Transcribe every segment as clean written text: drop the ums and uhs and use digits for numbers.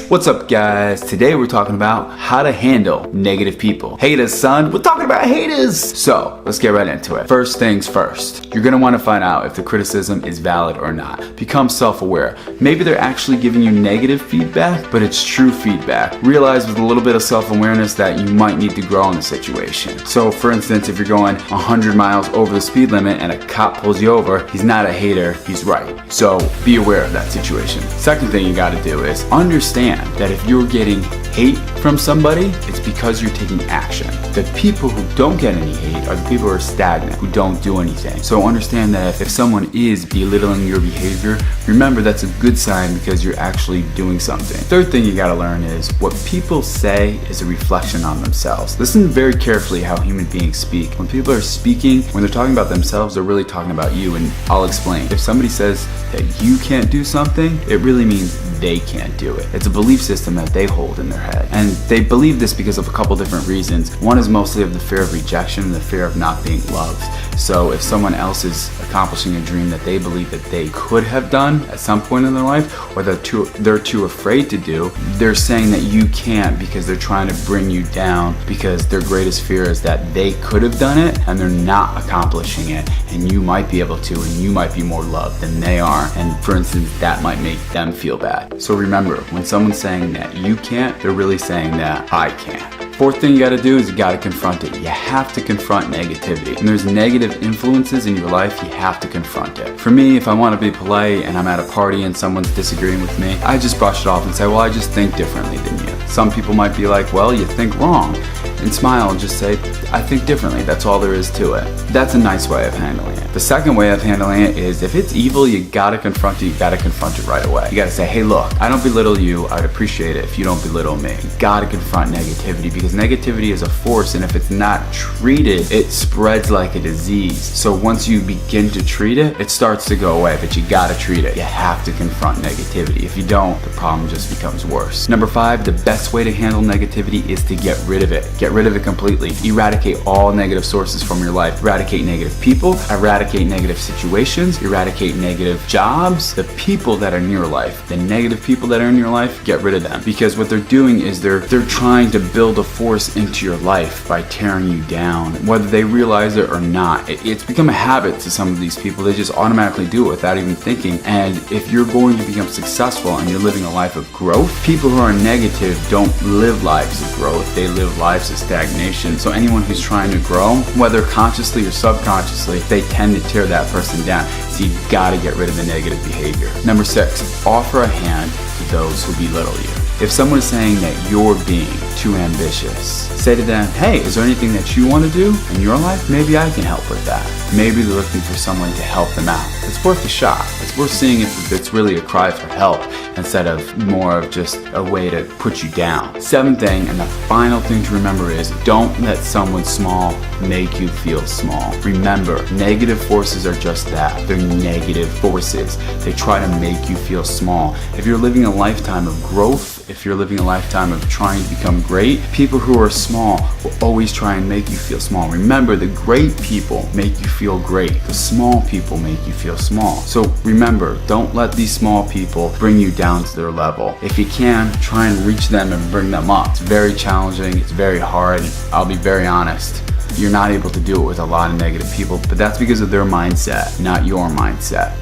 What's up, guys? Today we're talking about how to handle negative people. Haters, son. We're talking about haters. So let's get right into it. First things first, you're gonna want to find out if the criticism is valid or not. Become self-aware. Maybe they're actually giving you negative feedback, but it's true feedback. Realize with a little bit of self-awareness that you might need to grow in the situation. So for instance, if you're going 100 miles over the speed limit and a cop pulls you over, he's not a hater, he's right. So be aware of that situation. Second thing you gotta do is understand that if you're getting hate from somebody, it's because you're taking action. The people who don't get any hate are the people who are stagnant, who don't do anything. So understand that if someone is belittling your behavior, remember that's a good sign because you're actually doing something. Third thing you gotta learn is what people say is a reflection on themselves. Listen very carefully how human beings speak. When people are speaking, when they're talking about themselves, they're really talking about you, and I'll explain. If somebody says that you can't do something, it really means they can't do it. It's a belief system that they hold in their head. And they believe this because of a couple different reasons. One is mostly of the fear of rejection and the fear of not being loved. So if someone else is accomplishing a dream that they believe that they could have done at some point in their life, or that they're too afraid to do, they're saying that you can't because they're trying to bring you down, because their greatest fear is that they could have done it and they're not accomplishing it, and you might be able to, and you might be more loved than they are. And for instance, that might make them feel bad. So remember, when someone's saying that you can't, they're really saying that I can't. Fourth thing you gotta do is you gotta confront it. You have to confront negativity. When there's negative influences in your life, you have to confront it. For me, if I wanna be polite and I'm at a party and someone's disagreeing with me, I just brush it off and say, well, I just think differently than you. Some people might be like, well, you think wrong. And smile and just say, I think differently. That's all there is to it. That's a nice way of handling it. The second way of handling it is if it's evil, you gotta confront it. You gotta confront it right away. You gotta say, hey, look, I don't belittle you. I'd appreciate it if you don't belittle me. You gotta confront negativity because negativity is a force, and if it's not treated, it spreads like a disease. So once you begin to treat it, it starts to go away, but you gotta treat it. You have to confront negativity. If you don't, the problem just becomes worse. Number 5, the best way to handle negativity is to get rid of it. Get rid of it completely. Eradicate all negative sources from your life. Eradicate negative people, eradicate negative situations, eradicate negative jobs. The people that are in your life, the negative people that are in your life, get rid of them. Because what they're doing is they're trying to build a force into your life by tearing you down, whether they realize it or not. It's become a habit to some of these people. They just automatically do it without even thinking. And if you're going to become successful and you're living a life of growth, people who are negative don't live lives of growth. They live lives of stagnation. So anyone who's trying to grow, whether consciously or subconsciously, they tend to tear that person down. So you gotta get rid of the negative behavior. Number 6, offer a hand to those who belittle you. If someone is saying that you're being too ambitious, say to them, hey, is there anything that you want to do in your life? Maybe I can help with that. Maybe they're looking for someone to help them out. It's worth a shot. It's worth seeing if it's really a cry for help instead of more of just a way to put you down. 7th thing, and the final thing to remember is don't let someone small make you feel small. Remember, negative forces are just that. They're negative forces. They try to make you feel small. If you're living a lifetime of growth, if you're living a lifetime of trying to become great, people who are small will always try and make you feel small. Remember, the great people make you feel great. The small people make you feel small. So remember, don't let these small people bring you down to their level. If you can, try and reach them and bring them up. It's very challenging. It's very hard. I'll be very honest. You're not able to do it with a lot of negative people, but that's because of their mindset, not your mindset.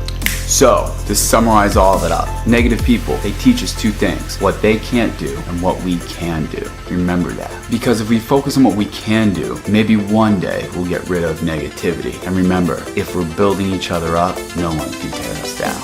So, to summarize all of it up, negative people, they teach us 2 things, what they can't do and what we can do. Remember that. Because if we focus on what we can do, maybe one day we'll get rid of negativity. And remember, if we're building each other up, no one can tear us down.